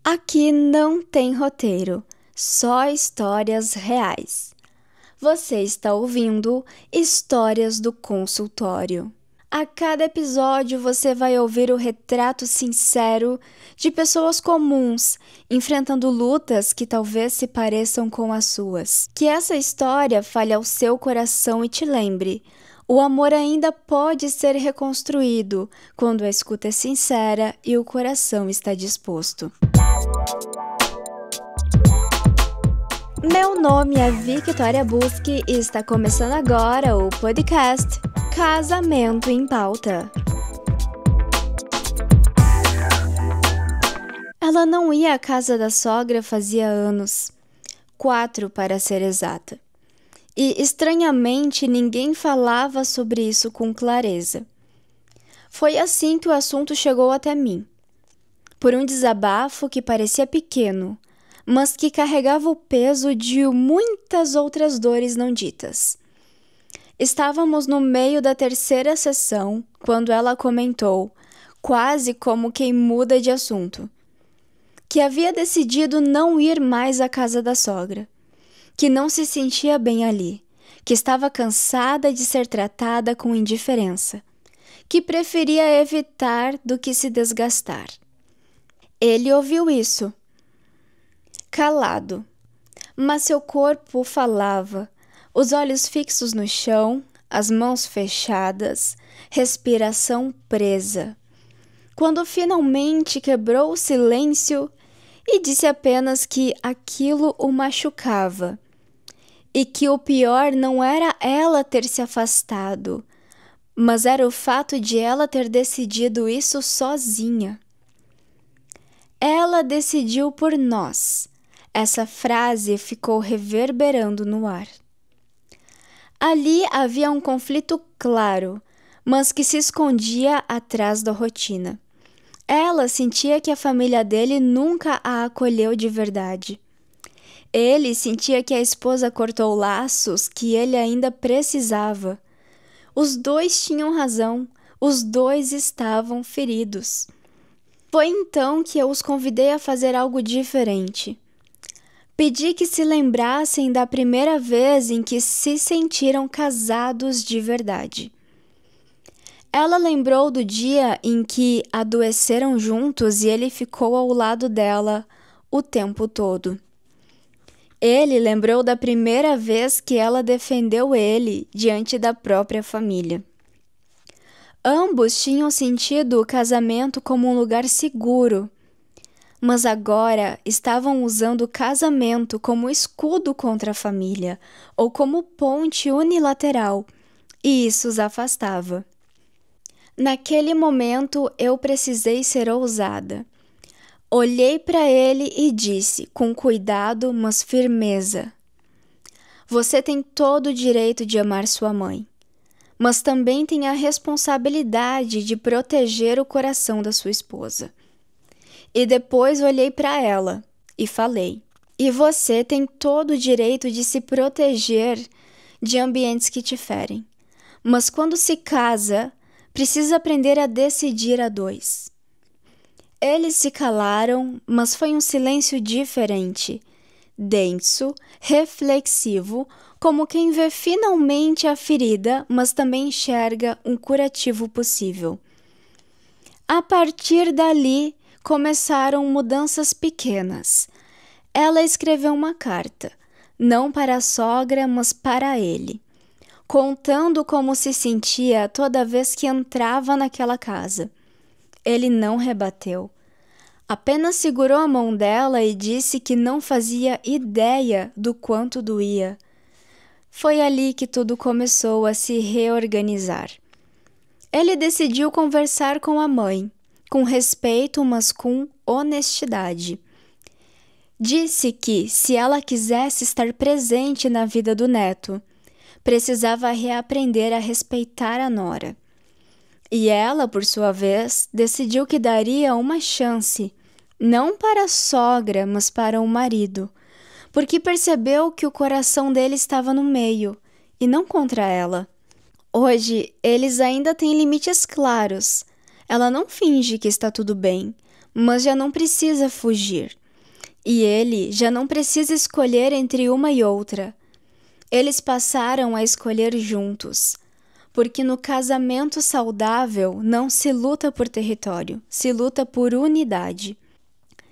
Aqui não tem roteiro, só histórias reais. Você está ouvindo Histórias do Consultório. A cada episódio você vai ouvir o retrato sincero de pessoas comuns, enfrentando lutas que talvez se pareçam com as suas. Que essa história fale ao seu coração e te lembre: o amor ainda pode ser reconstruído quando a escuta é sincera e o coração está disposto. Meu nome é Victoria Busque e está começando agora o podcast Casamento em Pauta. Ela não ia à casa da sogra fazia anos, 4 para ser exata. E, estranhamente, ninguém falava sobre isso com clareza. Foi assim que o assunto chegou até mim. Por um desabafo que parecia pequeno, mas que carregava o peso de muitas outras dores não ditas. Estávamos no meio da 3ª sessão, quando ela comentou, quase como quem muda de assunto, que havia decidido não ir mais à casa da sogra, que não se sentia bem ali, que estava cansada de ser tratada com indiferença, que preferia evitar do que se desgastar. Ele ouviu isso, calado, mas seu corpo falava, os olhos fixos no chão, as mãos fechadas, respiração presa. Quando finalmente quebrou o silêncio e disse apenas que aquilo o machucava e que o pior não era ela ter se afastado, mas era o fato de ela ter decidido isso sozinha. Ela decidiu por nós. Essa frase ficou reverberando no ar. Ali havia um conflito claro, mas que se escondia atrás da rotina. Ela sentia que a família dele nunca a acolheu de verdade. Ele sentia que a esposa cortou laços que ele ainda precisava. Os dois tinham razão, os dois estavam feridos. Foi então que eu os convidei a fazer algo diferente. Pedi que se lembrassem da primeira vez em que se sentiram casados de verdade. Ela lembrou do dia em que adoeceram juntos e ele ficou ao lado dela o tempo todo. Ele lembrou da primeira vez que ela defendeu ele diante da própria família. Ambos tinham sentido o casamento como um lugar seguro, mas agora estavam usando o casamento como escudo contra a família ou como ponte unilateral, e isso os afastava. Naquele momento eu precisei ser ousada. Olhei para ele e disse, com cuidado, mas firmeza: você tem todo o direito de amar sua mãe, mas também tem a responsabilidade de proteger o coração da sua esposa. E depois olhei para ela e falei: e você tem todo o direito de se proteger de ambientes que te ferem. Mas quando se casa, precisa aprender a decidir a 2. Eles se calaram, mas foi um silêncio diferente, denso, reflexivo, como quem vê finalmente a ferida, mas também enxerga um curativo possível. A partir dali, começaram mudanças pequenas. Ela escreveu uma carta, não para a sogra, mas para ele, contando como se sentia toda vez que entrava naquela casa. Ele não rebateu. Apenas segurou a mão dela e disse que não fazia ideia do quanto doía. Foi ali que tudo começou a se reorganizar. Ele decidiu conversar com a mãe, com respeito, mas com honestidade. Disse que, se ela quisesse estar presente na vida do neto, precisava reaprender a respeitar a nora. E ela, por sua vez, decidiu que daria uma chance, não para a sogra, mas para o marido, porque percebeu que o coração dele estava no meio, e não contra ela. Hoje, eles ainda têm limites claros. Ela não finge que está tudo bem, mas já não precisa fugir. E ele já não precisa escolher entre uma e outra. Eles passaram a escolher juntos, porque no casamento saudável não se luta por território, se luta por unidade.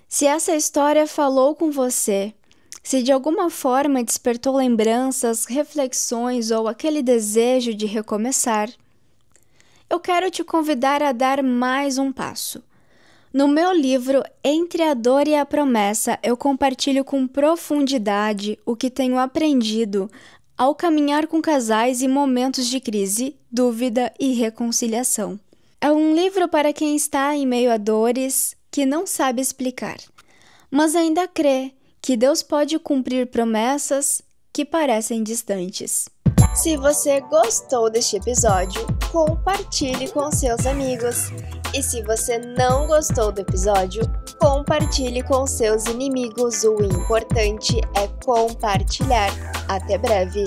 Se essa história falou com você, se de alguma forma despertou lembranças, reflexões ou aquele desejo de recomeçar, eu quero te convidar a dar mais um passo. No meu livro Entre a Dor e a Promessa, eu compartilho com profundidade o que tenho aprendido ao caminhar com casais em momentos de crise, dúvida e reconciliação. É um livro para quem está em meio a dores que não sabe explicar, mas ainda crê que Deus pode cumprir promessas que parecem distantes. Se você gostou deste episódio, compartilhe com seus amigos. E se você não gostou do episódio, compartilhe com seus inimigos. O importante é compartilhar. Até breve!